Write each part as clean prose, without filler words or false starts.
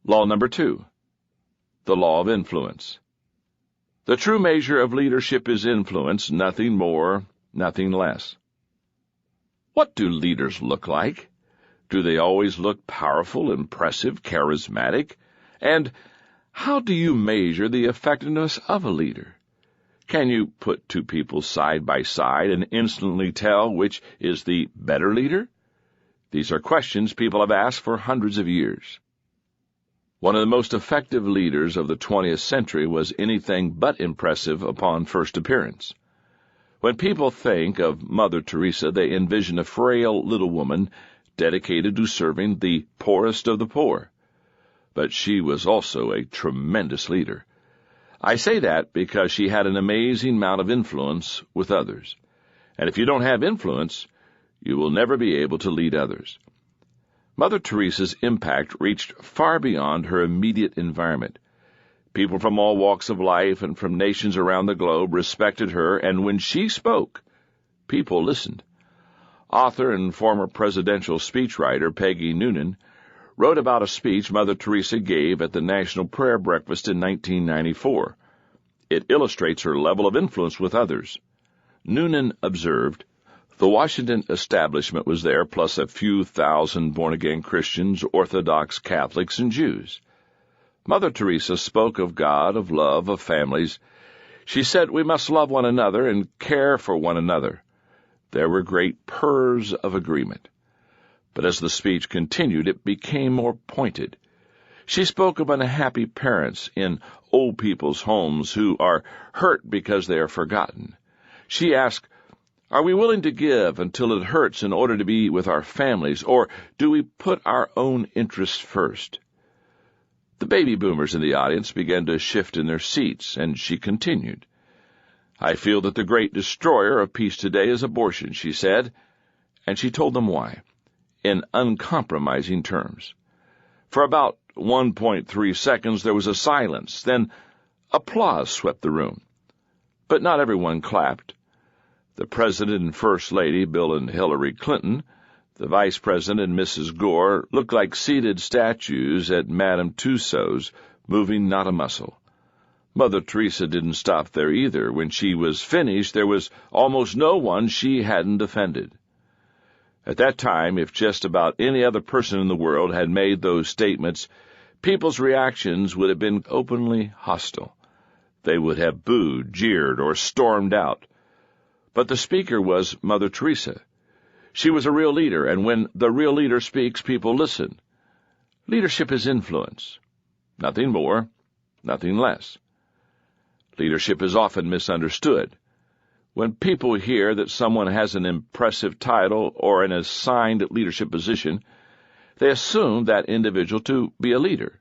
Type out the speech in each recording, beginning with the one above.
Law number 2, the law of influence. The true measure of leadership is influence, nothing more, nothing less. What do leaders look like? Do they always look powerful, impressive, charismatic? And how do you measure the effectiveness of a leader? Can you put two people side by side and instantly tell which is the better leader? These are questions people have asked for hundreds of years. One of the most effective leaders of the 20th century was anything but impressive upon first appearance. When people think of Mother Teresa, they envision a frail little woman dedicated to serving the poorest of the poor. But she was also a tremendous leader. I say that because she had an amazing amount of influence with others. And if you don't have influence, you will never be able to lead others. Mother Teresa's impact reached far beyond her immediate environment. People from all walks of life and from nations around the globe respected her, and when she spoke, people listened. Author and former presidential speechwriter Peggy Noonan wrote about a speech Mother Teresa gave at the National Prayer Breakfast in 1994. It illustrates her level of influence with others. Noonan observed, "The Washington establishment was there, plus a few thousand born-again Christians, Orthodox Catholics, and Jews. Mother Teresa spoke of God, of love, of families. She said we must love one another and care for one another. There were great purrs of agreement." But as the speech continued, it became more pointed. She spoke of unhappy parents in old people's homes who are hurt because they are forgotten. She asked, "Are we willing to give until it hurts in order to be with our families, or do we put our own interests first?" The baby boomers in the audience began to shift in their seats, and she continued. "I feel that the great destroyer of peace today is abortion," she said, and she told them why, in uncompromising terms. For about 1.3 seconds there was a silence, then applause swept the room. But not everyone clapped. The President and First Lady, Bill and Hillary Clinton, the Vice President and Mrs. Gore, looked like seated statues at Madame Tussauds, moving not a muscle. Mother Teresa didn't stop there either. When she was finished, there was almost no one she hadn't offended. At that time, if just about any other person in the world had made those statements, people's reactions would have been openly hostile. They would have booed, jeered, or stormed out. But the speaker was Mother Teresa. She was a real leader, and when the real leader speaks, people listen. Leadership is influence. Nothing more, nothing less. Leadership is often misunderstood. When people hear that someone has an impressive title or an assigned leadership position, they assume that individual to be a leader.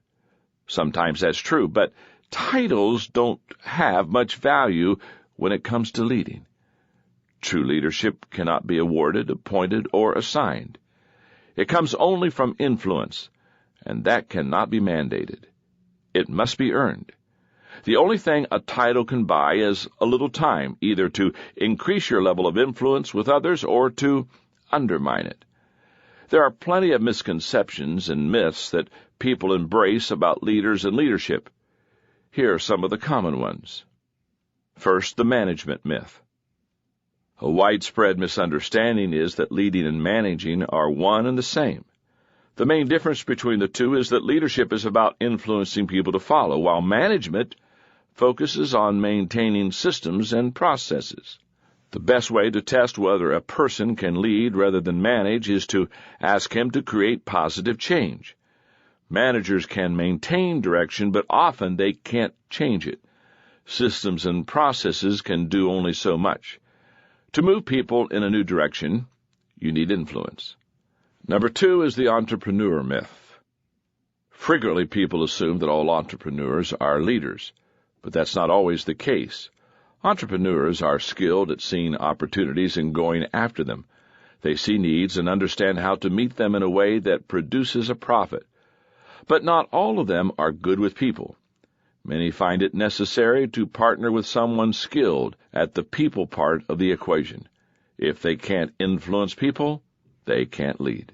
Sometimes that's true, but titles don't have much value when it comes to leading. True leadership cannot be awarded, appointed, or assigned. It comes only from influence, and that cannot be mandated. It must be earned. The only thing a title can buy is a little time, either to increase your level of influence with others or to undermine it. There are plenty of misconceptions and myths that people embrace about leaders and leadership. Here are some of the common ones. First, the management myth. A widespread misunderstanding is that leading and managing are one and the same. The main difference between the two is that leadership is about influencing people to follow, while management focuses on maintaining systems and processes. The best way to test whether a person can lead rather than manage is to ask him to create positive change. Managers can maintain direction, but often they can't change it. Systems and processes can do only so much. To move people in a new direction, you need influence. Number 2 is the entrepreneur myth. Frequently people assume that all entrepreneurs are leaders, but that's not always the case. Entrepreneurs are skilled at seeing opportunities and going after them. They see needs and understand how to meet them in a way that produces a profit. But not all of them are good with people. Many find it necessary to partner with someone skilled at the people part of the equation. If they can't influence people, they can't lead.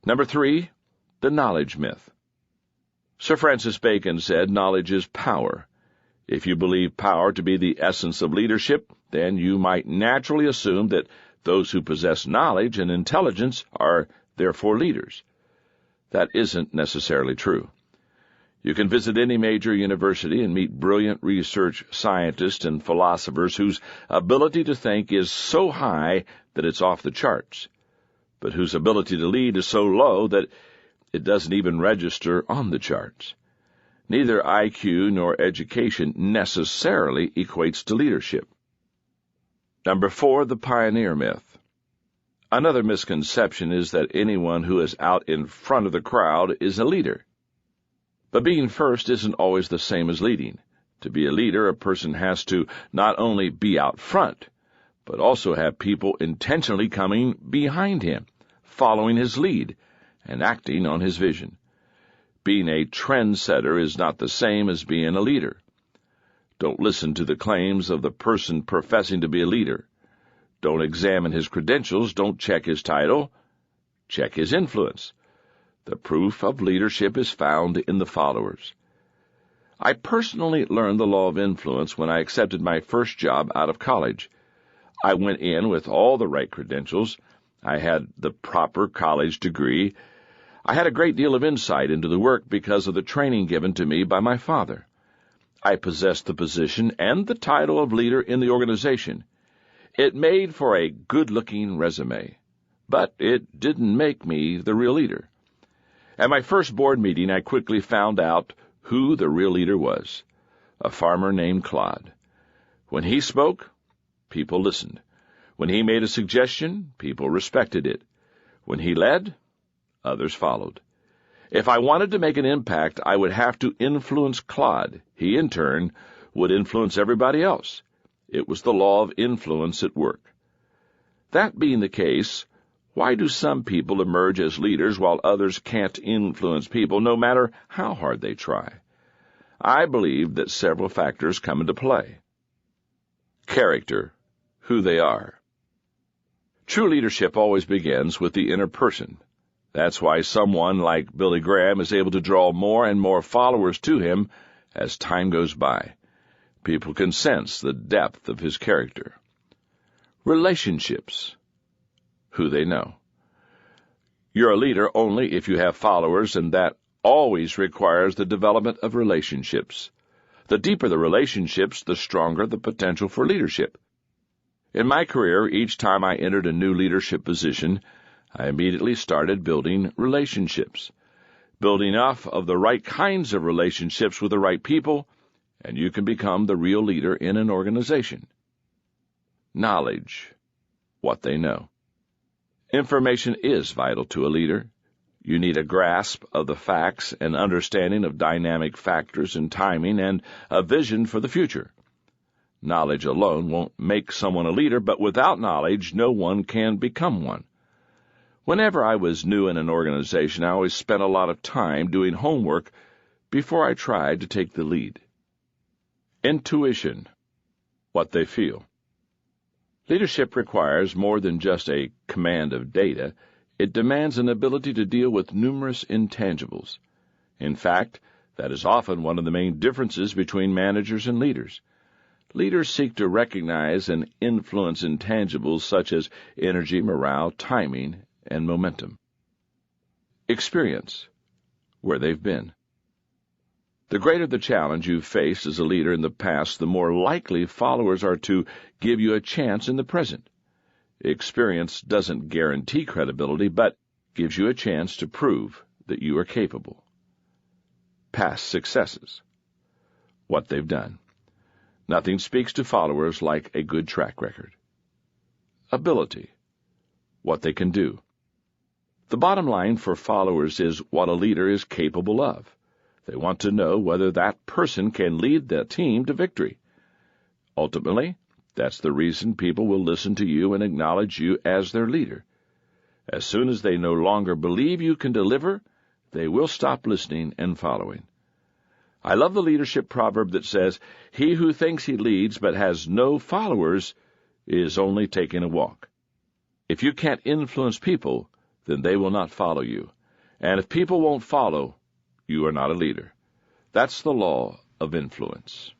Number 3, the knowledge myth. Sir Francis Bacon said, "Knowledge is power." If you believe power to be the essence of leadership, then you might naturally assume that those who possess knowledge and intelligence are therefore leaders. That isn't necessarily true. You can visit any major university and meet brilliant research scientists and philosophers whose ability to think is so high that it's off the charts, but whose ability to lead is so low that it doesn't even register on the charts. Neither IQ nor education necessarily equates to leadership. Number 4, the pioneer myth. Another misconception is that anyone who is out in front of the crowd is a leader. But being first isn't always the same as leading. To be a leader, a person has to not only be out front, but also have people intentionally coming behind him, following his lead, and acting on his vision. Being a trendsetter is not the same as being a leader. Don't listen to the claims of the person professing to be a leader. Don't examine his credentials. Don't check his title. Check his influence. The proof of leadership is found in the followers. I personally learned the law of influence when I accepted my first job out of college. I went in with all the right credentials. I had the proper college degree. I had a great deal of insight into the work because of the training given to me by my father. I possessed the position and the title of leader in the organization. It made for a good-looking resume, but it didn't make me the real leader. At my first board meeting, I quickly found out who the real leader was, a farmer named Claude. When he spoke, people listened. When he made a suggestion, people respected it. When he led, others followed. If I wanted to make an impact, I would have to influence Claude. He, in turn, would influence everybody else. It was the law of influence at work. That being the case, why do some people emerge as leaders while others can't influence people, no matter how hard they try? I believe that several factors come into play. Character, who they are. True leadership always begins with the inner person. That's why someone like Billy Graham is able to draw more and more followers to him as time goes by. People can sense the depth of his character. Relationships, who they know. You're a leader only if you have followers, and that always requires the development of relationships. The deeper the relationships, the stronger the potential for leadership. In my career, each time I entered a new leadership position, I immediately started building relationships. Building enough of the right kinds of relationships with the right people, and you can become the real leader in an organization. Knowledge, what they know. Information is vital to a leader. You need a grasp of the facts, an understanding of dynamic factors and timing, and a vision for the future. Knowledge alone won't make someone a leader, but without knowledge, no one can become one. Whenever I was new in an organization, I always spent a lot of time doing homework before I tried to take the lead. Intuition, what they feel. Leadership requires more than just a command of data. It demands an ability to deal with numerous intangibles. In fact, that is often one of the main differences between managers and leaders. Leaders seek to recognize and influence intangibles such as energy, morale, timing, and momentum. Experience, where they've been. The greater the challenge you've faced as a leader in the past, the more likely followers are to give you a chance in the present. Experience doesn't guarantee credibility, but gives you a chance to prove that you are capable. Past successes, what they've done. Nothing speaks to followers like a good track record. Ability, what they can do. The bottom line for followers is what a leader is capable of. They want to know whether that person can lead the team to victory. Ultimately, that's the reason people will listen to you and acknowledge you as their leader. As soon as they no longer believe you can deliver, they will stop listening and following. I love the leadership proverb that says, "He who thinks he leads but has no followers is only taking a walk." If you can't influence people, then they will not follow you. And if people won't follow, you are not a leader. That's the law of influence.